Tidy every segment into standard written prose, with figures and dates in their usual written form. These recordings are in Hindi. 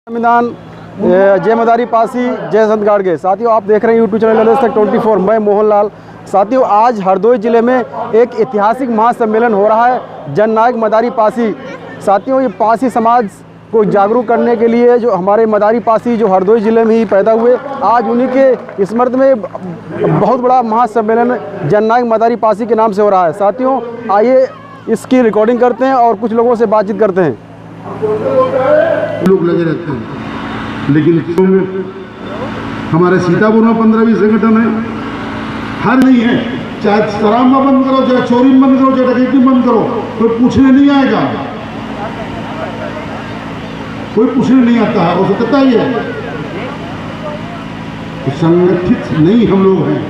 संविधान जय मदारी पासी जय संत गाड़गे। साथियों, आप देख रहे हैं यूट्यूब चैनल तक 24। मैं मोहनलाल। साथियों, आज हरदोई जिले में एक ऐतिहासिक महासम्मेलन हो रहा है, जननायक मदारी पासी। साथियों, ये पासी समाज को जागरूक करने के लिए जो हमारे मदारी पासी जो हरदोई जिले में ही पैदा हुए, आज उन्हीं के स्मृति में बहुत बड़ा महासम्मेलन जननायक मदारी पासी के नाम से हो रहा है। साथियों, आइए इसकी रिकॉर्डिंग करते हैं और कुछ लोगों से बातचीत करते हैं। लोग लगे रहते हैं, लेकिन हमारे सीतापुर में 15-20 संगठन है, हर नहीं है। चाहे शराब में बंद करो, चाहे चोरी में बंद करो, चाहे डकैती में बंद करो, कोई पूछने नहीं आएगा, कोई पूछने नहीं आता है। और सत्यता ही है, तो संगठित नहीं हम लोग हैं।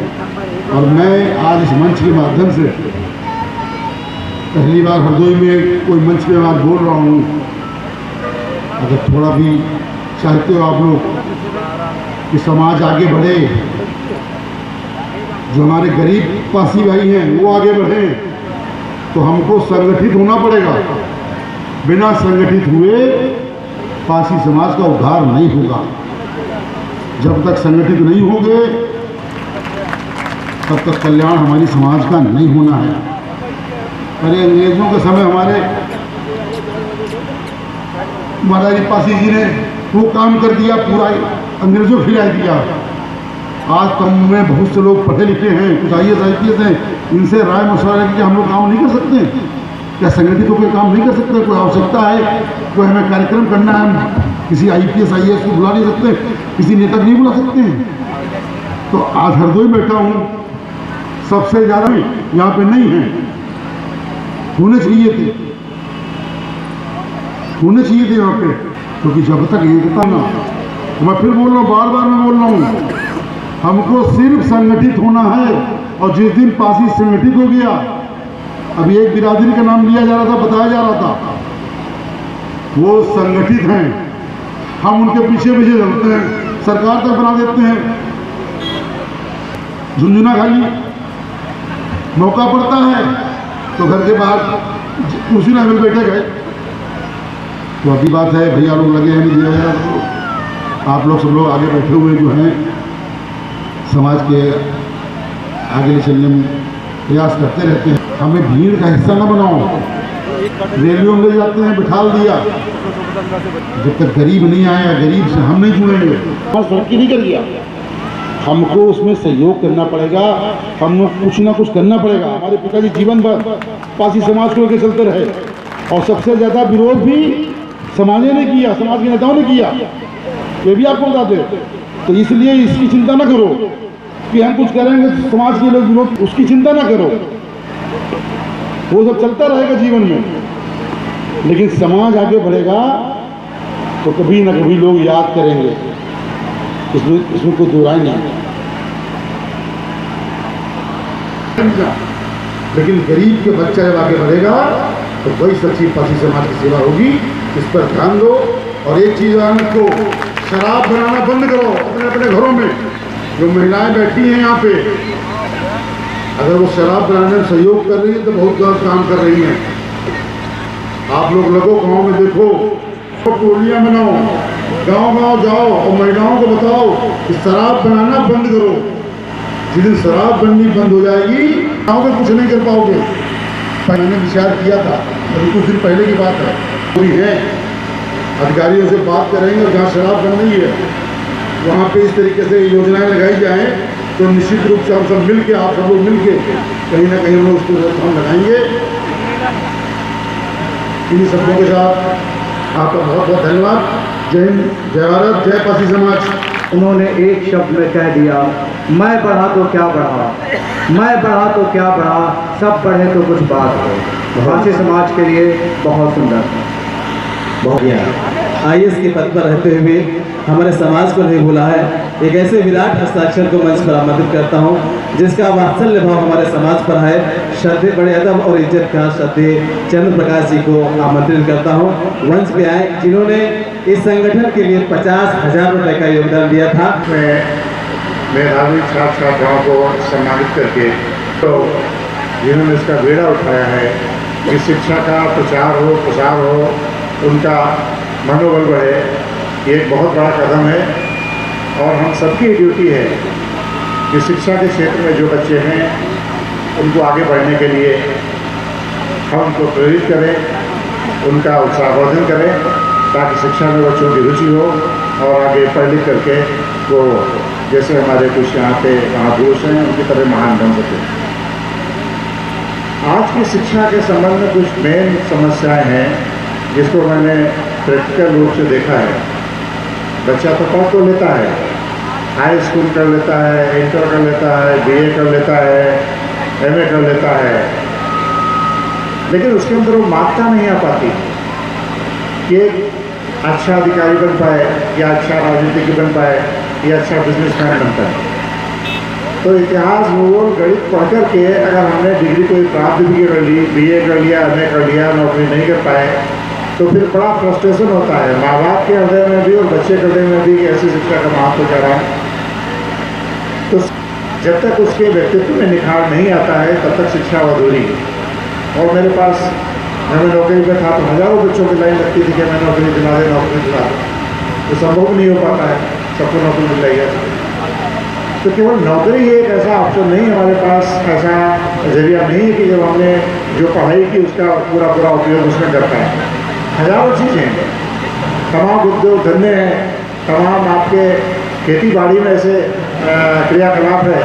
और मैं आज इस मंच के माध्यम से पहली बार हरदोई में कोई मंच पे बात बोल रहा हूँ। अगर थोड़ा भी चाहते हो आप लोग कि समाज आगे बढ़े, जो हमारे गरीब पासी भाई हैं वो आगे बढ़े, तो हमको संगठित होना पड़ेगा। बिना संगठित हुए पासी समाज का उद्धार नहीं होगा। जब तक संगठित नहीं होंगे तब तक कल्याण हमारी समाज का नहीं होना है। अरे अंग्रेजों के समय हमारे मदारी पासी जी ने वो काम कर दिया, पूरा अंग्रेजों को खिला दिया। आज कम में बहुत से लोग पढ़े लिखे हैं, कुछ IAS IPS हैं, इनसे राय मशवरा कि हम लोग काम नहीं कर सकते क्या? संगठित होकर काम नहीं कर सकते? कोई आवश्यकता है, कोई हमें कार्यक्रम करना है, हम किसी IPS IAS को बुला नहीं सकते, किसी नेता को नहीं बुला सकते हैं। तो आज हरदोई बैठा हूँ, सबसे ज़्यादा यहाँ पे नहीं है, होने चाहिए थे, होने चाहिए थे यहाँ पे। क्योंकि जब तक एकता ना, मैं फिर बोल रहा हूँ, बार बार मैं बोल रहा हूँ, हमको सिर्फ संगठित होना है। और जिस दिन पासी संगठित हो गया, अभी एक बिरादरी का नाम लिया जा रहा था, बताया जा रहा था, वो संगठित हैं, हम उनके पीछे पीछे चलते हैं, सरकार तक बना देते हैं। झुंझुना खाली मौका पड़ता है तो घर के बाहर उसी में बैठे गए। तो अभी बात है, भैया लोग लगे हैं, नहीं दिया तो आप लोग सब लोग आगे बैठे हुए जो हैं, समाज के आगे ले चलने में प्रयास करते रहते हैं। हमें भीड़ का हिस्सा न बनाओ। रैलियों में ले जाते हैं, बिठा दिया, जब तक गरीब नहीं आया, गरीब से हम नहीं जुड़ेंगे। और तरक्की नहीं कर दिया, हमको उसमें सहयोग करना पड़ेगा, हम कुछ ना कुछ करना पड़ेगा। हमारे पिताजी जीवन भर पासी समाज को लेकर चलते रहे, और सबसे ज़्यादा विरोध भी समाज ने किया, समाज के नेताओं ने किया, ये भी आपको बता दें। तो इसलिए इसकी चिंता ना करो कि हम कुछ करेंगे समाज के लोग विरोध, उसकी चिंता ना करो, वो सब चलता रहेगा जीवन में। लेकिन समाज आगे बढ़ेगा तो कभी ना कभी लोग याद करेंगे, इसमें कोई दो राय नहीं। लेकिन गरीब के बच्चा जब आगे बढ़ेगा तो वही सच्ची पासी समाज की सेवा होगी। इस पर ध्यान दो। और एक चीज़ को, शराब बनाना बंद करो अपने अपने घरों में। जो महिलाएं बैठी हैं यहाँ पे, अगर वो शराब बनाने में सहयोग कर रही है तो बहुत गलत काम कर रही हैं। आप लोग लगो गाँव में, देखो, टोलियाँ बनाओ, गांव-गांव जाओ और महिलाओं को बताओ कि शराब बनाना बंद करो। जिस दिन शराब बननी बंद हो जाएगी, गाँव में कुछ नहीं कर पाओगे। मैंने विचार किया था, अभी कुछ दिन पहले की बात है, पूरी है, अधिकारियों से बात करेंगे, और जहाँ शराब बन रही है वहाँ पे इस तरीके से योजनाएं लगाई जाएँ तो निश्चित रूप से हम सब मिल के, आप सब लोग मिल के कहीं ना कहीं हम लोग उसको रोकथाम लगाएंगे। इन शब्दों के साथ आपका बहुत बहुत धन्यवाद। जय हिंद, जय भारत, जय पासी समाज। उन्होंने एक शब्द में कह दिया, मैं बढ़ा तो क्या बढ़ा, मैं बढ़ा तो क्या बढ़ा, सब बढ़े तो कुछ बात हो। पासी समाज के लिए बहुत सुंदर, बहुत IAS के पद पर रहते हुए हमारे समाज को नहीं भूला है। एक ऐसे विराट हस्ताक्षर को मंच पर आमंत्रित करता हूँ जिसका वात्सल्य भाव हमारे समाज पर है। श्रद्धेय बड़े अदब और इज्जत का श्रद्धेय चंद्र प्रकाश जी को आमंत्रित करता हूँ मंच पे आए, जिन्होंने इस संगठन के लिए 50,000 रुपये का योगदान दिया था। मेधावी छात्र छात्राओं को सम्मानित करके तो जिन्होंने इसका बेड़ा उठाया है कि शिक्षा का प्रचार हो, प्रसार हो, उनका मनोबल बढ़े, ये एक बहुत बड़ा कदम है और हम सबकी ड्यूटी है कि शिक्षा के क्षेत्र में जो बच्चे हैं उनको आगे बढ़ने के लिए हम उनको प्रेरित करें, उनका उत्साहवर्धन करें ताकि शिक्षा में बच्चों की रुचि हो और आगे पढ़ लिख करके वो जैसे हमारे कुछ यहाँ पे महापुरुष हैं उनकी तरह महान बन सके। आज की शिक्षा के संबंध में कुछ मेन समस्याएं हैं जिसको मैंने प्रैक्टिकल रूप से देखा है। बच्चा तो पढ़ तो लेता है, हाई स्कूल कर लेता है, इंटर कर लेता है, बीए कर लेता है, एमए कर लेता है, लेकिन उसके अंदर वो मात्रा नहीं आ पाती कि एक अच्छा अधिकारी बन पाए या अच्छा राजनीतिज्ञ बन पाए या अच्छा बिजनेसमैन बन पाए। तो इतिहास, भूगोल, गणित पढ़ कर के अगर हमने डिग्री कोई प्राप्त भी कर ली, बीए कर लिया, एमए कर लिया, नौकरी नहीं कर पाए तो फिर बड़ा फ्रस्ट्रेशन होता है माँ बाप के हृदय में भी और बच्चे के हृदय में भी कि ऐसी शिक्षा का महत्व क्या रहा है। तो जब तक उसके व्यक्तित्व में निखार नहीं आता है तब तक शिक्षा अधूरी है। और मेरे पास जब मैं नौकरी पे था तो हज़ारों बच्चों की लाइन लगती थी कि मैं नौकरी दिला दे, नौकरी दिला दे। तो संभव नहीं हो पाता है सबको नौकरी मिल रही है। तो केवल नौकरी एक ऐसा ऑप्शन नहीं, हमारे पास ऐसा जरिया नहीं है कि जब हमने जो पढ़ाई की उसका पूरा उपयोग उसमें कर पाए। हज़ारों चीज़ें हैं, तमाम उद्योग धंधे हैं, तमाम आपके खेती बाड़ी में ऐसे क्रियाकलाप है,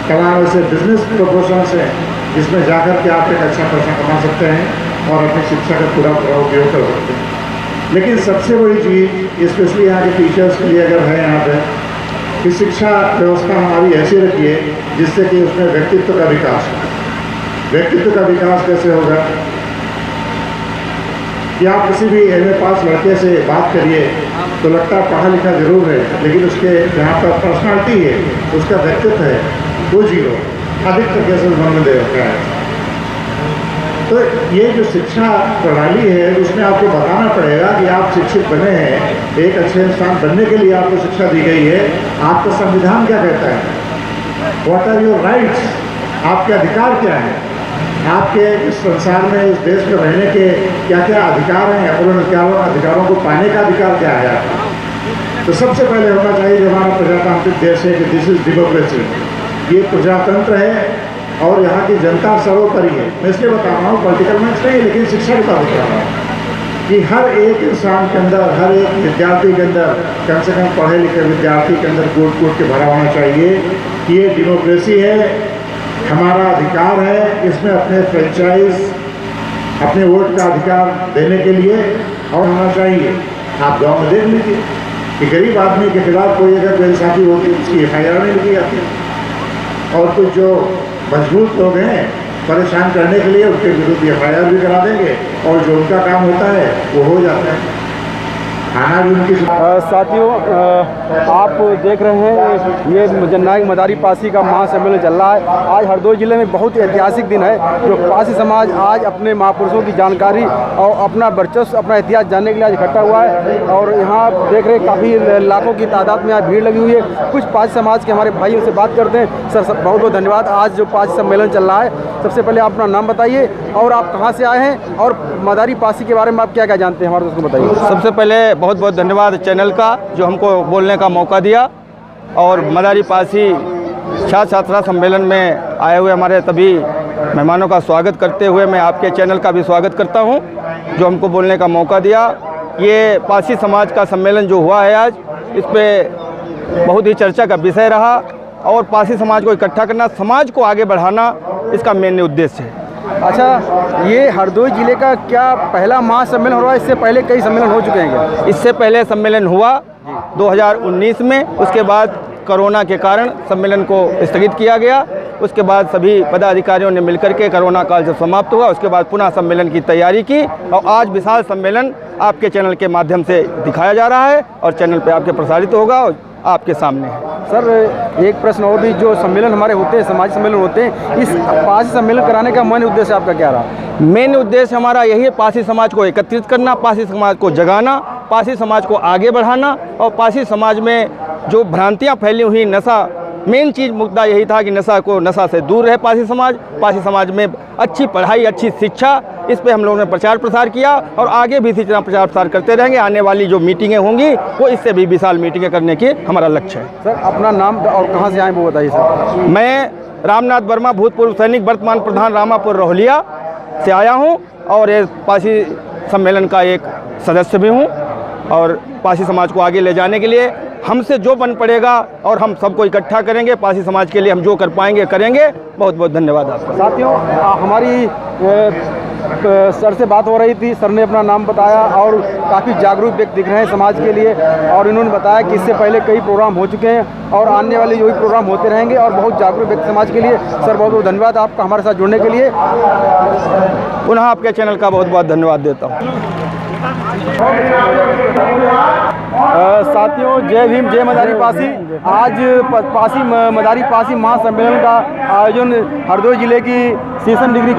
तमाम ऐसे बिजनेस प्रपोजल्स हैं जिसमें जाकर के आप एक अच्छा पैसा कमा सकते हैं और अपनी शिक्षा का पूरा उपयोग कर सकते हैं। लेकिन सबसे बड़ी चीज़ स्पेशली यहाँ के टीचर्स के लिए अगर है यहाँ पे कि शिक्षा व्यवस्था हमारी ऐसी रखिए जिससे कि उसमें व्यक्तित्व का विकास हो। व्यक्तित्व का विकास कैसे होगा कि आप किसी भी एमए पास लड़के से बात करिए तो लगता है पढ़ा लिखा जरूर है, लेकिन उसके जहाँ पर पर्सनालिटी है, उसका व्यक्तित्व है, वो जीरो अधिकतर केसेस में दे रखा है। तो ये जो शिक्षा प्रणाली है उसमें आपको बताना पड़ेगा कि आप शिक्षित बने हैं, एक अच्छे इंसान बनने के लिए आपको शिक्षा दी गई है। आपका संविधान क्या कहता है, व्हाट आर योर राइट्स, आपके अधिकार क्या हैं, आपके इस संसार में इस देश में रहने के क्या क्या अधिकार हैं, अपने अधिकारों को पाने का अधिकार क्या है आपका। तो सबसे पहले होना चाहिए जो हमारा प्रजातांत्रिक देश है कि दिस इज डेमोक्रेसी, ये प्रजातंत्र है और यहाँ की जनता सर्वोपरि है। मैं इसलिए बता रहा हूँ पॉलिटिकल मैच नहीं, लेकिन शिक्षा की बात बता रहा हूँ कि हर एक इंसान के अंदर, हर एक विद्यार्थी के अंदर, कम से कम पढ़े लिखे विद्यार्थी के अंदर कूट कूट के भरा होना चाहिए कि ये डेमोक्रेसी है, हमारा अधिकार है, इसमें अपने फ्रेंचाइज, अपने वोट का अधिकार देने के लिए और होना चाहिए। आप गांव में देख लीजिए कि गरीब आदमी के खिलाफ कोई अगर बेइंसाफी होती है उसकी FIR नहीं लिखी जाती और कुछ जो मजबूत लोग हैं परेशान करने के लिए उनके विरुद्ध FIR भी करा देंगे और जो उनका काम होता है वो हो जाता है। खाना भी उनकी साथियों आप देख रहे हैं ये जननायक मदारी पासी का महासम्मेलन चल रहा है। आज हरदोई ज़िले में बहुत ही ऐतिहासिक दिन है जो पासी समाज आज अपने महापुरुषों की जानकारी और अपना वर्चस्व, अपना इतिहास जानने के लिए आज इकट्ठा हुआ है। और यहाँ आप देख रहे हैं काफ़ी लाखों की तादाद में यहाँ भीड़ लगी हुई है। कुछ पासी समाज के हमारे भाई उनसे बात करते हैं। सर बहुत बहुत धन्यवाद। आज जो पासी सम्मेलन चल रहा है, सबसे पहले आप अपना नाम बताइए और आप कहाँ से आए हैं और मदारी पासी के बारे में आप क्या क्या जानते हैं हमारे दोस्तों को बताइए। सबसे पहले बहुत बहुत धन्यवाद चैनल का जो हमको बोलने का मौका दिया और मदारी पासी छात्र छात्रा सम्मेलन में आए हुए हमारे सभी मेहमानों का स्वागत करते हुए मैं आपके चैनल का भी स्वागत करता हूं जो हमको बोलने का मौका दिया। ये पासी समाज का सम्मेलन जो हुआ है आज, इस पे बहुत ही चर्चा का विषय रहा और पासी समाज को इकट्ठा करना, समाज को आगे बढ़ाना इसका मेन उद्देश्य है। अच्छा, ये हरदोई ज़िले का क्या पहला महासम्मेलन हो रहा है? इससे पहले कई सम्मेलन हो चुके हैं क्या? इससे पहले सम्मेलन हुआ 2019 में, उसके बाद कोरोना के कारण सम्मेलन को स्थगित किया गया। उसके बाद सभी पदाधिकारियों ने मिलकर के कोरोना काल जब समाप्त हुआ उसके बाद पुनः सम्मेलन की तैयारी की और आज विशाल सम्मेलन आपके चैनल के माध्यम से दिखाया जा रहा है और चैनल पे आपके प्रसारित होगा और आपके सामने है। सर एक प्रश्न और भी, जो सम्मेलन हमारे होते हैं, समाज सम्मेलन होते हैं, इस पासी सम्मेलन कराने का मेन उद्देश्य आपका क्या रहा? मेन उद्देश्य हमारा यही है, पासी समाज को एकत्रित करना, पासी समाज को जगाना, पासी समाज को आगे बढ़ाना और पासी समाज में जो भ्रांतियाँ फैली हुई, नशा, मेन चीज़ मुद्दा यही था कि नशा से दूर रहे पासी समाज में अच्छी पढ़ाई, अच्छी शिक्षा इस पे हम लोगों ने प्रचार प्रसार किया और आगे भी इसी तरह प्रचार प्रसार करते रहेंगे। आने वाली जो मीटिंगें होंगी वो इससे भी विशाल मीटिंगें करने की हमारा लक्ष्य है। सर अपना नाम और कहाँ से आए वो बताइए सर। मैं रामनाथ वर्मा, भूतपूर्व सैनिक, वर्तमान प्रधान रामापुर रोहलिया से आया हूँ और ये पासी सम्मेलन का एक सदस्य भी हूँ और पासी समाज को आगे ले जाने के लिए हमसे जो बन पड़ेगा और हम सबको इकट्ठा करेंगे। पासी समाज के लिए हम जो कर पाएंगे करेंगे। बहुत बहुत धन्यवाद आपका। साथियों हमारी सर से बात हो रही थी, सर ने अपना नाम बताया और काफ़ी जागरूक व्यक्ति दिख रहे हैं समाज के लिए और इन्होंने बताया कि इससे पहले कई प्रोग्राम हो चुके हैं और आने वाले जो भी प्रोग्राम होते रहेंगे और बहुत जागरूक व्यक्ति समाज के लिए। सर बहुत बहुत धन्यवाद आपका हमारे साथ जुड़ने के लिए। पुनः आपके चैनल का बहुत बहुत धन्यवाद देता हूँ। साथियों जय भीम जय मदारी पासी। आज पासी मदारी पासी महासम्मेलन का आयोजन हरदोई जिले की सीसन डिग्री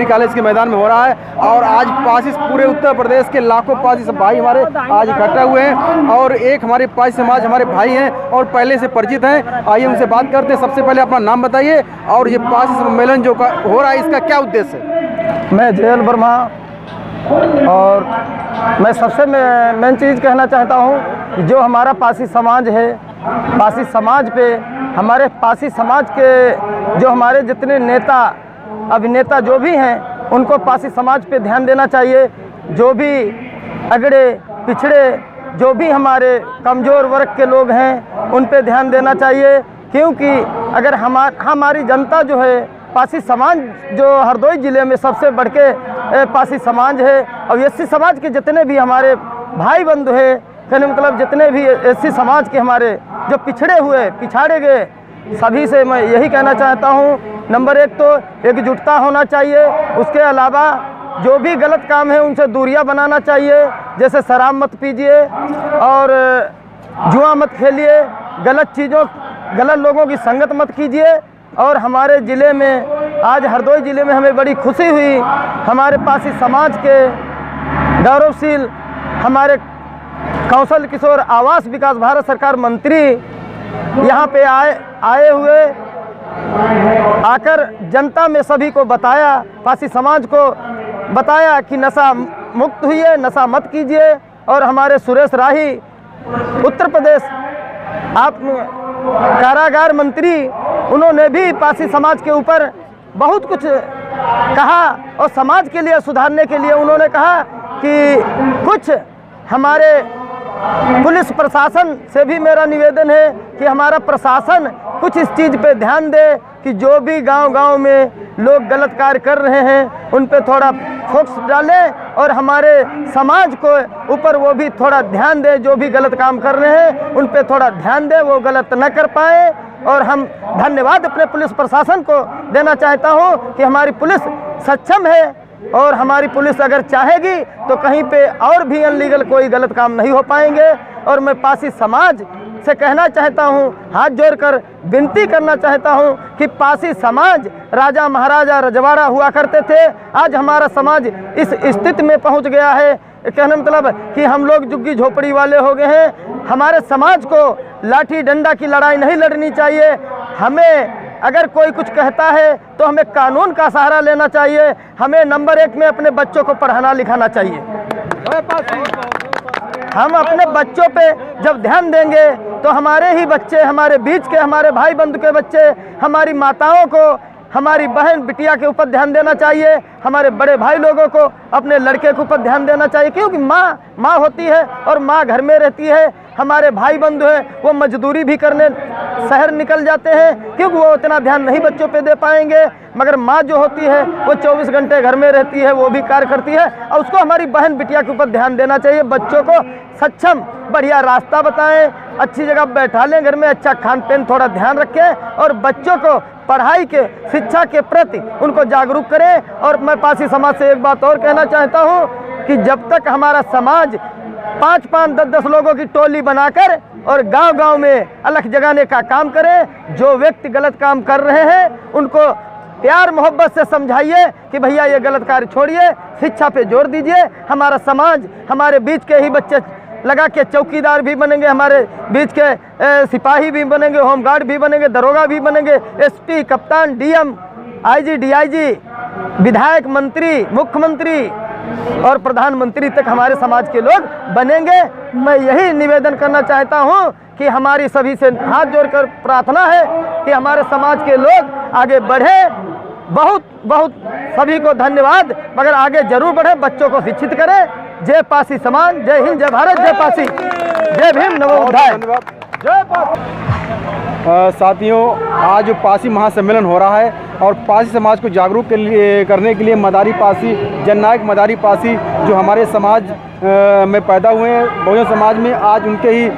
कॉलेज के मैदान में हो रहा है और आज पासी पूरे उत्तर प्रदेश के लाखों पासी भाई हमारे आज इकट्ठा हुए हैं और एक हमारे पासी समाज हमारे भाई हैं और पहले से परिचित हैं। आइए उनसे बात करते हैं। सबसे पहले अपना नाम बताइए और ये पासी सम्मेलन जो हो रहा है इसका क्या उद्देश्य है। मैं जयल वर्मा और मैं सबसे मेन चीज़ कहना चाहता हूँ कि जो हमारा पासी समाज है, पासी समाज पे हमारे पासी समाज के जो हमारे जितने नेता अभिनेता जो भी हैं उनको पासी समाज पे ध्यान देना चाहिए। जो भी अगड़े पिछड़े जो भी हमारे कमज़ोर वर्ग के लोग हैं उन पे ध्यान देना चाहिए, क्योंकि अगर हमारी जनता जो है पासी समाज जो हरदोई ज़िले में सबसे बढ़ के पासी समाज है और एससी समाज के जितने भी हमारे भाई बंधु हैं, कहने मतलब जितने भी एससी समाज के हमारे जो पिछाड़े गए सभी से मैं यही कहना चाहता हूँ, नंबर एक तो एकजुटता होना चाहिए। उसके अलावा जो भी गलत काम है उनसे दूरियां बनाना चाहिए। जैसे शराब मत पीजिए और जुआ मत खेलिए, गलत लोगों की संगत मत कीजिए। और हमारे ज़िले में आज हरदोई ज़िले में हमें बड़ी खुशी हुई, हमारे पासी समाज के गौरवशील हमारे कौशल किशोर आवास विकास भारत सरकार मंत्री यहाँ पे आए हुए आकर जनता में सभी को बताया, पासी समाज को बताया कि नशा मुक्त हुई, नशा मत कीजिए। और हमारे सुरेश राही उत्तर प्रदेश आप कारागार मंत्री, उन्होंने भी पासी समाज के ऊपर बहुत कुछ कहा और समाज के लिए सुधारने के लिए उन्होंने कहा कि कुछ हमारे पुलिस प्रशासन से भी मेरा निवेदन है कि हमारा प्रशासन कुछ इस चीज़ पे ध्यान दे कि जो भी गांव-गांव में लोग गलत कार्य कर रहे हैं उन पे थोड़ा फोकस डालें और हमारे समाज को ऊपर वो भी थोड़ा ध्यान दे, जो भी गलत काम कर रहे हैं उन पे थोड़ा ध्यान दे, वो गलत न कर पाए। और हम धन्यवाद अपने पुलिस प्रशासन को देना चाहता हूँ कि हमारी पुलिस सक्षम है और हमारी पुलिस अगर चाहेगी तो कहीं पे और भी अनलीगल कोई गलत काम नहीं हो पाएंगे। और मैं पासी समाज से कहना चाहता हूँ, हाथ जोड़कर विनती करना चाहता हूँ कि पासी समाज राजा महाराजा रजवाड़ा हुआ करते थे, आज हमारा समाज इस स्थिति में पहुँच गया है। कहने मतलब कि हम लोग झुग्गी झोपड़ी वाले हो गए हैं। हमारे समाज को लाठी डंडा की लड़ाई नहीं लड़नी चाहिए। हमें अगर कोई कुछ कहता है तो हमें कानून का सहारा लेना चाहिए। हमें नंबर एक में अपने बच्चों को पढ़ाना लिखाना चाहिए। हम अपने बच्चों पे जब ध्यान देंगे तो हमारे ही बच्चे, हमारे बीच के हमारे भाई बंधु के बच्चे, हमारी माताओं को, हमारी बहन बिटिया के ऊपर ध्यान देना चाहिए। हमारे बड़े भाई लोगों को अपने लड़के के ऊपर ध्यान देना चाहिए, क्योंकि माँ होती है और माँ घर में रहती है। हमारे भाई बंधु हैं वो मजदूरी भी करने शहर निकल जाते हैं क्योंकि वो उतना ध्यान नहीं बच्चों पे दे पाएंगे, मगर माँ जो होती है वो 24 घंटे घर में रहती है, वो भी कार्य करती है और उसको हमारी बहन बिटिया के ऊपर ध्यान देना चाहिए। बच्चों को सक्षम बढ़िया रास्ता बताएं, अच्छी जगह बैठा लें, घर में अच्छा खान पान थोड़ा ध्यान रखें और बच्चों को पढ़ाई के शिक्षा के प्रति उनको जागरूक करें। और मैं पासी समाज से एक बात और कहना चाहता हूँ कि जब तक हमारा समाज 5-5, 10-10 लोगों की टोली बनाकर और गांव-गांव में अलग जगाने का काम करें, जो व्यक्ति गलत काम कर रहे हैं उनको प्यार मोहब्बत से समझाइए कि भैया ये गलत कार्य छोड़िए, शिक्षा पे जोर दीजिए। हमारा समाज हमारे बीच के ही बच्चे लगा के चौकीदार भी बनेंगे, हमारे बीच के सिपाही भी बनेंगे, होमगार्ड भी बनेंगे, दरोगा भी बनेंगे, एसपी, कप्तान, डीएम, आईजी, डीआईजी, विधायक, मंत्री, मुख्यमंत्री और प्रधानमंत्री तक हमारे समाज के लोग बनेंगे। मैं यही निवेदन करना चाहता हूं कि हमारी सभी से हाथ जोड़कर प्रार्थना है कि हमारे समाज के लोग आगे बढ़े। बहुत बहुत सभी को धन्यवाद, मगर आगे जरूर बढ़े, बच्चों को शिक्षित करें। जय पासी समाज, जय हिंद, जय भारत, जय पासी, जय भीम, नमो बुद्धाय। जय पासी। साथियों, आज पासी महासम्मेलन हो रहा है और पासी समाज को जागरूक करने के लिए मदारी पासी, जननायक मदारी पासी जो हमारे समाज में पैदा हुए हैं, बहुजन समाज में, आज उनके ही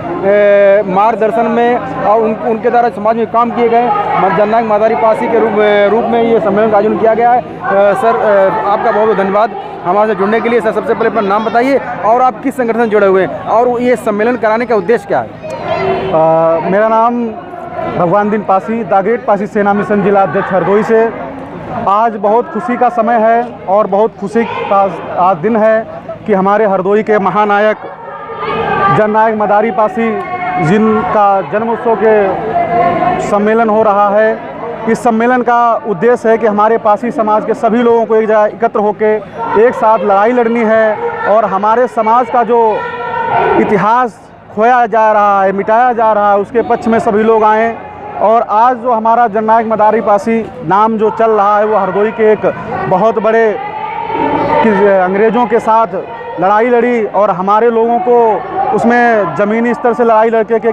मार्गदर्शन में और उनके द्वारा समाज में काम किए गए जननायक मदारी पासी के रूप में ये सम्मेलन का आयोजन किया गया है। सर, आपका बहुत बहुत धन्यवाद हमारे से जुड़ने के लिए। सर, सबसे पहले अपना नाम बताइए और आप किस संगठन से जुड़े हुए हैं और ये सम्मेलन कराने का उद्देश्य क्या है? मेरा नाम भगवान दिन पासी, द ग्रेट पासी सेना मिशन जिला अध्यक्ष हरदोई से। आज बहुत खुशी का समय है और बहुत खुशी का आज दिन है कि हमारे हरदोई के महानायक जननायक मदारी पासी जिनका जन्म उत्सव के सम्मेलन हो रहा है। इस सम्मेलन का उद्देश्य है कि हमारे पासी समाज के सभी लोगों को एक जगह एकत्र होकर एक साथ लड़ाई लड़नी है और हमारे समाज का जो इतिहास खोया जा रहा है, मिटाया जा रहा है, उसके पक्ष में सभी लोग आएँ। और आज जो हमारा जननायक मदारी पासी नाम जो चल रहा है वो हरदोई के एक बहुत बड़े अंग्रेज़ों के साथ लड़ाई लड़ी और हमारे लोगों को उसमें ज़मीनी स्तर से लड़ाई लड़के के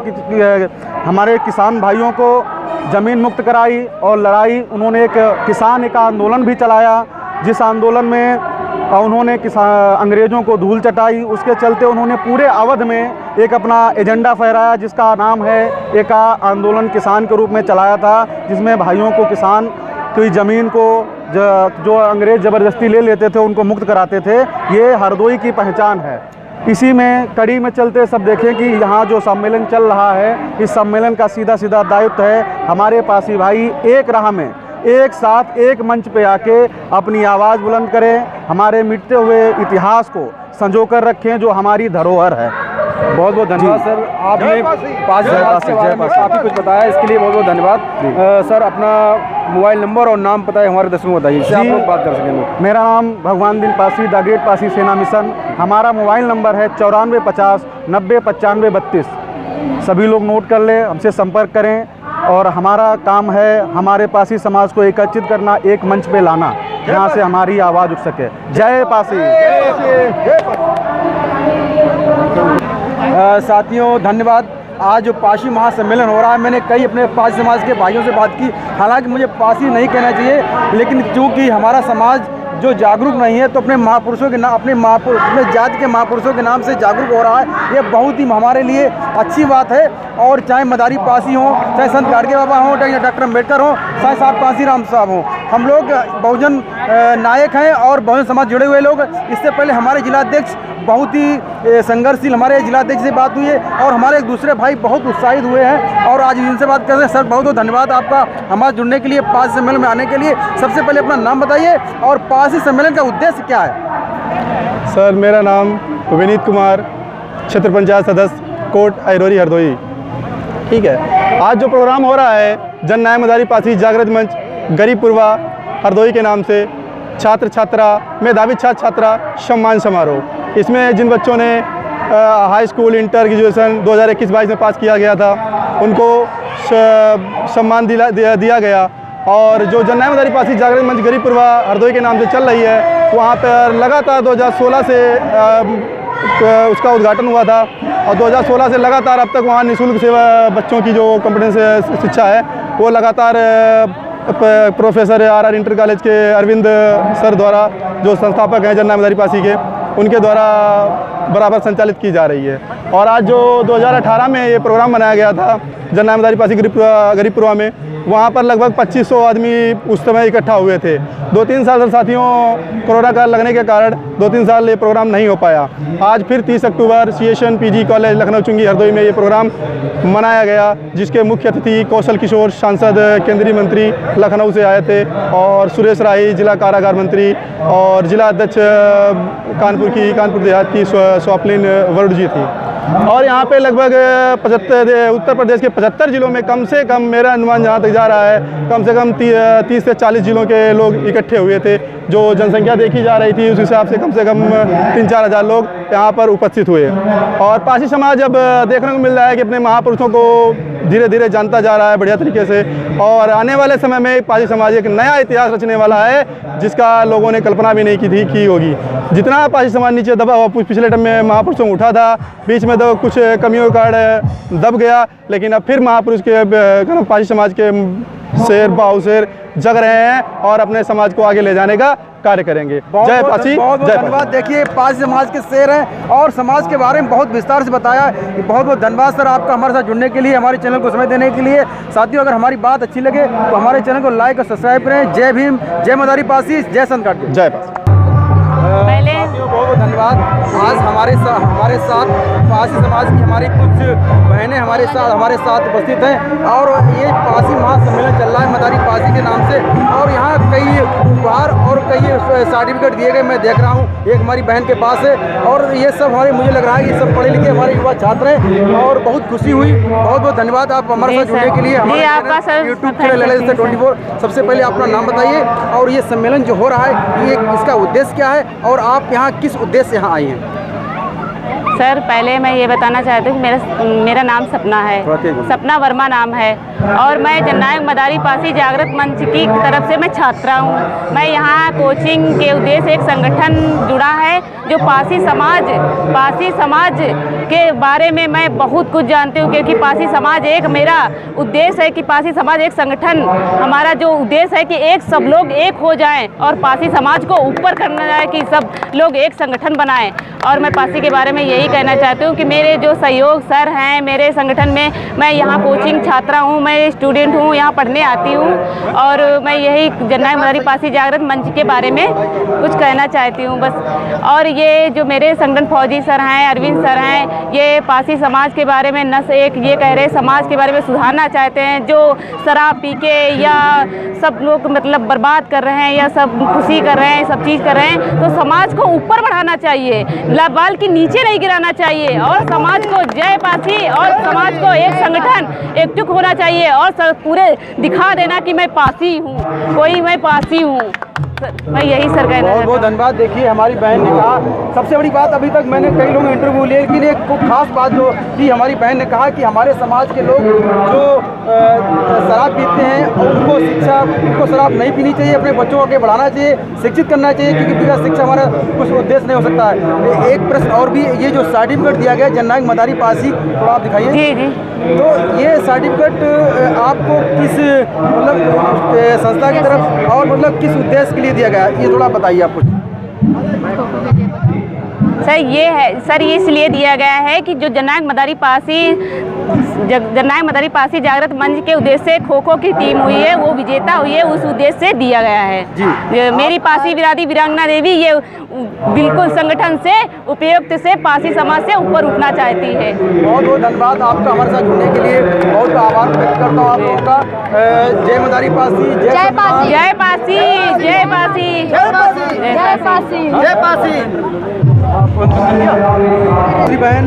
हमारे किसान भाइयों को ज़मीन मुक्त कराई और लड़ाई उन्होंने एक किसान एक आंदोलन भी चलाया, जिस आंदोलन में उन्होंने अंग्रेज़ों को धूल चटाई। उसके चलते उन्होंने पूरे अवध में एक अपना एजेंडा फहराया जिसका नाम है एका आंदोलन किसान के रूप में चलाया था, जिसमें भाइयों को किसान की ज़मीन को जो अंग्रेज़ ज़बरदस्ती ले लेते थे उनको मुक्त कराते थे। ये हरदोई की पहचान है। इसी में कड़ी में चलते सब देखें कि यहाँ जो सम्मेलन चल रहा है, इस सम्मेलन का सीधा सीधा दायित्व है हमारे पासी भाई एक राह में एक साथ एक मंच पे आके अपनी आवाज़ बुलंद करें, हमारे मिटते हुए इतिहास को संजो कर रखें जो हमारी धरोहर है। बहुत बहुत धन्यवाद सर, आपने पासी समाज के बारे में काफ़ी कुछ बताया, इसके लिए बहुत बहुत धन्यवाद। सर, अपना मोबाइल नंबर और नाम पता है हमारे दर्शकों को बताइए, इससे आप लोग बात कर सकेंगे। मेरा नाम भगवान दिन पासी, द ग्रेट पासी सेना मिशन। हमारा मोबाइल नंबर है 9450 90 95 32। सभी लोग नोट कर लें, हमसे संपर्क करें। और हमारा काम है हमारे पासी समाज को एकत्रित करना, एक मंच पे लाना जहाँ से हमारी आवाज़ उठ सके। जय पासी। साथियों, धन्यवाद। आज जो पासी महासम्मेलन हो रहा है, मैंने कई अपने पासी समाज के भाइयों से बात की। हालांकि मुझे पासी नहीं कहना चाहिए, लेकिन चूँकि हमारा समाज जो जागरूक नहीं है तो अपने महापुरुषों के नाम, अपने जाति के महापुरुषों के नाम से जागरूक हो रहा है। ये बहुत ही हमारे लिए अच्छी बात है। और चाहे मदारी पासी हों, चाहे संत गाड़गे बाबा हों, चाहे डॉक्टर अम्बेडकर हों, चाहे साहब पासी राम साहब हों, हम लोग बहुजन नायक हैं और बहुजन समाज जुड़े हुए लोग। इससे पहले हमारे जिलाध्यक्ष बहुत ही संघर्षशील, हमारे जिलाध्यक्ष से बात हुई है और हमारे एक दूसरे भाई बहुत उत्साहित हुए हैं और आज इनसे बात कर रहे हैं। सर, बहुत बहुत धन्यवाद आपका हमारे जुड़ने के लिए, पासी सम्मेलन में आने के लिए। सबसे पहले अपना नाम बताइए और पासी सम्मेलन का उद्देश्य क्या है? सर, मेरा नाम विनीत कुमार, क्षेत्र पंचायत सदस्य, कोट अरोरी हरदोई। ठीक है, आज जो प्रोग्राम हो रहा है जननायक मदारी पासी जागृत मंच गरीबपुरवा हरदोई के नाम से, छात्र छात्रा, मेधावी छात्र छात्रा सम्मान समारोह, इसमें जिन बच्चों ने हाई स्कूल, इंटर, ग्रेजुएशन 2021-22 में पास किया गया था उनको सम्मान दिया गया। और जो जननायक मदारी पासी जागृत मंच गरीबपुरवा हरदोई के नाम से चल रही है, वहाँ पर लगातार 2016 से उसका उद्घाटन हुआ था और 2016 से लगातार अब तक वहाँ निःशुल्क सेवा बच्चों की जो कॉम्पिटेंस शिक्षा है वो लगातार प्रोफेसर RR इंटर कॉलेज के अरविंद सर द्वारा, जो संस्थापक हैं जननायक मदारी पासी के, उनके द्वारा बराबर संचालित की जा रही है। और आज जो 2018 में ये प्रोग्राम बनाया गया था जननायक मदारी पासी गरीबपुरवा में, वहाँ पर लगभग 2500 आदमी उस समय इकट्ठा हुए थे। 2-3 साल साथियों कोरोना काल लगने के कारण 2-3 साल ये प्रोग्राम नहीं हो पाया। आज फिर 30 अक्टूबर CSN PG कॉलेज लखनऊ चुंगी हरदोई में ये प्रोग्राम मनाया गया, जिसके मुख्य अतिथि कौशल किशोर सांसद केंद्रीय मंत्री लखनऊ से आए थे और सुरेश राही जिला कारागार मंत्री और जिला अध्यक्ष कानपुर देहात की स्वप्निन वरुण जी थी। और यहाँ पे लगभग 75 उत्तर प्रदेश के 75 जिलों में कम से कम, मेरा अनुमान जहाँ तक जा रहा है, कम से कम 30 से 40 जिलों के लोग इकट्ठे हुए थे। जो जनसंख्या देखी जा रही थी उस हिसाब से कम 3-4 हज़ार लोग यहाँ पर उपस्थित हुए। और पारसी समाज अब देखने को मिल रहा है कि अपने महापुरुषों को धीरे धीरे जानता जा रहा है बढ़िया तरीके से, और आने वाले समय में पारसी समाज एक नया इतिहास रचने वाला है जिसका लोगों ने कल्पना भी नहीं की थी कि होगी। जितना पारसी समाज नीचे दबा हुआ, पिछले टाइम में महापुरुषों को उठा था, बीच में तो कुछ कमियों के कारण दब गया, लेकिन अब फिर महापुरुष के पारसी समाज के शेर बाहुशेर जग रहे हैं और अपने समाज को आगे ले जाने का कार्य करेंगे। जय पासी, बहुत जय धन्यवाद। देखिए, पारसी समाज के शेर हैं और समाज के बारे में बहुत विस्तार से बताया। बहुत बहुत धन्यवाद सर आपका हमारे साथ जुड़ने के लिए, हमारे चैनल को समय देने के लिए। साथियों, अगर हमारी बात अच्छी लगे तो हमारे चैनल को लाइक और सब्सक्राइब करें। जय भीम, जय मदारी पासी, जय संत गाडगे। जय पासी। पहले बहुत बहुत धन्यवाद। आज हमारे साथ पासी समाज की हमारी कुछ बहनें हमारे साथ उपस्थित हैं और ये पासी महासम्मेलन चल रहा है मदारी पासी के नाम से, और यहाँ कई उपहार और कई सर्टिफिकेट दिए गए मैं देख रहा हूँ। एक हमारी बहन के पास है और ये सब मुझे लग रहा है ये सब पढ़े लिखे हमारे युवा छात्र हैं और बहुत खुशी हुई। बहुत बहुत धन्यवाद आप हमारे साथ जुड़ने के लिए। हमारे यूट्यूब चैनल ललित 24। सबसे पहले अपना नाम बताइए और ये सम्मेलन जो हो रहा है ये इसका उद्देश्य क्या है और आप यहाँ किस उद्देश्य से यहाँ आई हैं? सर, पहले मैं ये बताना चाहती हूँ कि मेरा नाम सपना है, सपना वर्मा नाम है, और मैं जननायक मदारी पासी जागृत मंच की तरफ से मैं छात्रा हूँ। मैं यहाँ कोचिंग के उद्देश्य एक संगठन जुड़ा है जो पासी समाज के बारे में मैं बहुत कुछ जानती हूँ, क्योंकि पासी समाज एक मेरा उद्देश्य है कि पासी समाज एक संगठन, हमारा जो उद्देश्य है कि एक सब लोग एक हो जाएं और पासी समाज को ऊपर करना जाए कि सब लोग एक संगठन बनाएं। और मैं पासी के बारे में यही कहना चाहती हूँ कि मेरे जो सहयोग सर हैं मेरे संगठन में, मैं यहाँ कोचिंग छात्रा हूँ, मैं स्टूडेंट हूँ, यहाँ पढ़ने आती हूँ, और मैं यही जननायक मदारी पासी जागृत मंच के बारे में कुछ कहना चाहती हूँ बस। और ये जो मेरे संगठन फौजी सर हैं, अरविंद सर हैं, ये पासी समाज के बारे में ये कह रहे समाज के बारे में सुधारना चाहते हैं। जो शराब पी के या सब लोग मतलब बर्बाद कर रहे हैं या सब खुशी कर रहे हैं, सब चीज़ कर रहे हैं, तो समाज को ऊपर बढ़ाना चाहिए, बाल की नीचे नहीं गिराना चाहिए, और समाज को जय पासी और समाज को एक संगठन एकजुट होना चाहिए और पूरे दिखा देना कि मैं पासी हूँ, मैं पासी हूँ। मैं यही सर कहना बहुत बहुत धन्यवाद। देखिए, हमारी बहन ने कहा, सबसे बड़ी बात, अभी तक मैंने कई लोग इंटरव्यू लिए, लेकिन एक खास बात जो थी, हमारी बहन ने कहा कि हमारे समाज के लोग जो शराब पीते हैं उनको शराब नहीं पीनी चाहिए, अपने बच्चों को आगे बढ़ाना चाहिए, शिक्षित करना चाहिए, क्योंकि बिना शिक्षा हमारा कुछ उद्देश्य नहीं हो सकता है। एक प्रश्न और भी, ये जो सर्टिफिकेट दिया गया जननायक मदारी पासी, थोड़ा आप दिखाइए। जी। तो ये सर्टिफिकेट आपको किस मतलब संस्था की तरफ और मतलब किस उद्देश्य के लिए दिया गया, ये थोड़ा बताइए आप कुछ। सर ये इसलिए दिया गया है कि जो जननायक मदारी पासी जागृत मंच के उद्देश्य से खो-खो की टीम हुई है, वो विजेता हुई है, उस उद्देश्य से दिया गया है जी। मेरी पासी बिरादी वीरांगना देवी ये बिल्कुल संगठन से उपयुक्त से पासी समाज से ऊपर उठना चाहती है। बहुत बहुत धन्यवाद आपका हमारे साथ जुड़ने के लिए, बहुत आभार व्यक्त करता हूँ आप लोगों का। जय मदारी पासी, जय पासी, जय पासी, जय पासी, जय पासी, जय पासी, जय पासी। मेरी बहन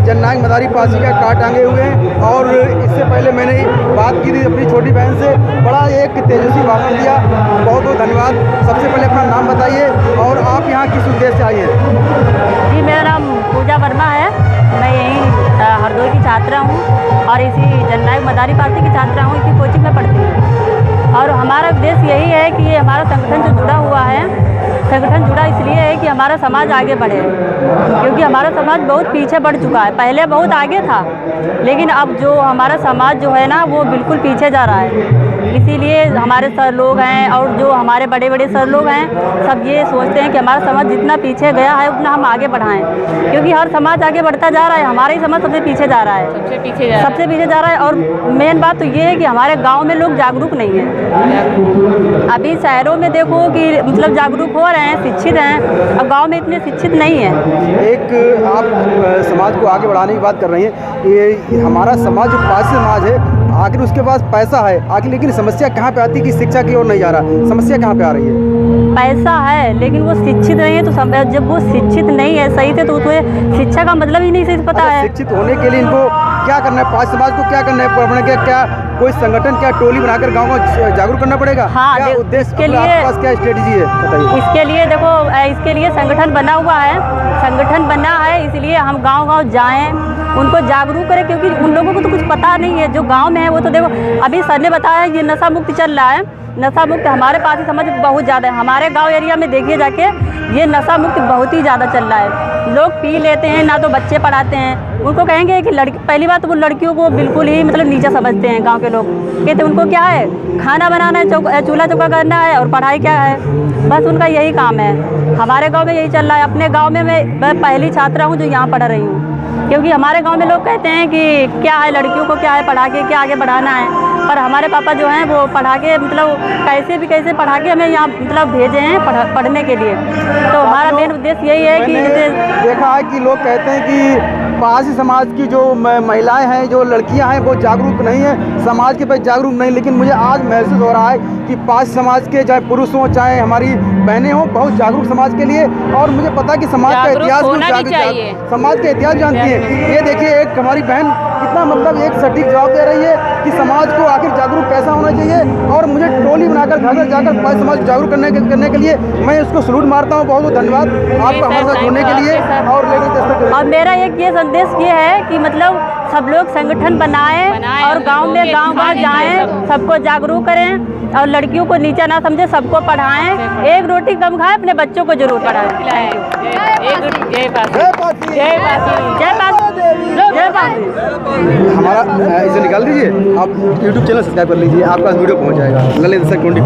जननायक मदारी पासी का कार्ड टांगे हुए हैं, और इससे पहले मैंने बात की थी अपनी छोटी बहन से, बड़ा एक तेजस्वी भाषण दिया। बहुत बहुत धन्यवाद। सबसे पहले अपना नाम बताइए और आप यहाँ किस उद्देश्य से आई हैं? जी, मेरा नाम पूजा वर्मा है, मैं यहीं हरदोई की छात्रा हूँ और इसी जननायक मदारी पासी की छात्रा हूँ, इसी कोचिंग में पढ़ती हूँ। और हमारा उद्देश्य यही है कि ये हमारा संगठन जो जुड़ा हुआ है, संगठन जुड़ा इसलिए है कि हमारा समाज आगे बढ़े, क्योंकि हमारा समाज बहुत पीछे बढ़ चुका है। पहले बहुत आगे था, लेकिन अब जो हमारा समाज जो है ना, वो बिल्कुल पीछे जा रहा है। इसीलिए हमारे सर लोग हैं और जो हमारे बड़े बड़े सर लोग हैं, सब ये सोचते हैं कि हमारा समाज जितना पीछे गया है उतना हम आगे बढ़ाएं, क्योंकि हर समाज आगे बढ़ता जा रहा है, हमारा ही समाज सबसे पीछे जा रहा है, सबसे पीछे जा रहा है। और मेन बात तो ये है कि हमारे गाँव में लोग जागरूक नहीं हैं। अभी शहरों में देखो कि मतलब जागरूक हो रहे हैं, शिक्षित हैं, अब गांव में इतने शिक्षित नहीं हैं। एक आप समाज को आगे बढ़ाने की बात कर रही हैं, ये हमारा समाज जो पासी समाज है, आखिर उसके पास पैसा है आखिर, लेकिन समस्या कहाँ पे आती है कि शिक्षा की ओर नहीं जा रहा, समस्या कहाँ पे आ रही है? पैसा है लेकिन वो शिक्षित नहीं है, तो जब वो शिक्षित नहीं है सही से तो उसको शिक्षा का मतलब ही नहीं सही से पता है। शिक्षित होने के लिए इनको क्या करना है, पाँच समाज को क्या करना है, अपने क्या कोई संगठन, क्या टोली बनाकर गाँव को जागरूक करना पड़ेगा? हाँ, क्या उद्देश्य के लिए आपके पास क्या स्ट्रेटेजी है बताइए? इसके लिए देखो, इसके लिए संगठन बना हुआ है, संगठन बना है इसलिए हम गांव-गांव जाएं, उनको जागरूक करें, क्योंकि उन लोगों को तो कुछ पता नहीं है। जो गांव में है वो तो देखो, अभी सर ने बताया ये नशा मुक्त चल रहा है, नशा मुक्त हमारे पास ही समझ बहुत ज़्यादा है। हमारे गांव एरिया में देखिए जाके, ये नशा मुक्त बहुत ही ज़्यादा चल रहा है। लोग पी लेते हैं, ना तो बच्चे पढ़ाते हैं। उनको कहेंगे कि पहली बात तो वो लड़कियों को बिल्कुल ही मतलब नीचा समझते हैं गांव के लोग। कहते उनको क्या है, खाना बनाना है, चूल्हा चौका करना है, और पढ़ाई क्या है, बस उनका यही काम है। हमारे गाँव में यही चल रहा है। अपने गाँव में मैं पहली छात्रा हूँ जो यहाँ पढ़ रही हूँ, क्योंकि हमारे गांव में लोग कहते हैं कि क्या है, लड़कियों को क्या है पढ़ा के क्या आगे बढ़ाना है, पर हमारे पापा जो हैं वो पढ़ा के मतलब कैसे पढ़ा के हमें यहाँ मतलब भेजे हैं पढ़ने के लिए। तो हमारा मेन उद्देश्य यही है कि जैसे देखा है कि लोग कहते हैं कि पारसी समाज की जो महिलाएं हैं, जो लड़कियां हैं, वो जागरूक नहीं है, समाज के प्रति जागरूक नहीं। लेकिन मुझे आज महसूस हो रहा है कि पारसी समाज के चाहे पुरुष हों चाहे हमारी बहनें हों, बहुत जागरूक समाज के लिए। और मुझे पता है कि समाज का इतिहास समाज का इतिहास जानती है। ये देखिए, एक हमारी बहन कितना मतलब एक सटीक जवाब दे रही है कि समाज को आखिर जागरूक कैसा होना चाहिए। और मुझे टोली बनाकर घर घर जाकर पारसी समाज को जागरूक करने के लिए मैं उसको सलूट मारता हूँ। बहुत बहुत धन्यवाद आपका हमारे साथ जुड़ने के लिए। और मेरा एक ये संदेश ये है कि मतलब सब लोग संगठन बनाएं और गांव में गांव जाएं, सबको जागरूक करें, और लड़कियों को नीचा ना समझे, सबको पढ़ाएं। एक रोटी कम खाएं, अपने बच्चों को जरूर पढ़ाएं। हमारा इसे निकाल दीजिए, आप YouTube चैनल सब्सक्राइब कर लीजिए, आपका वीडियो पहुंच जाएगा। ललित दर्शक 24।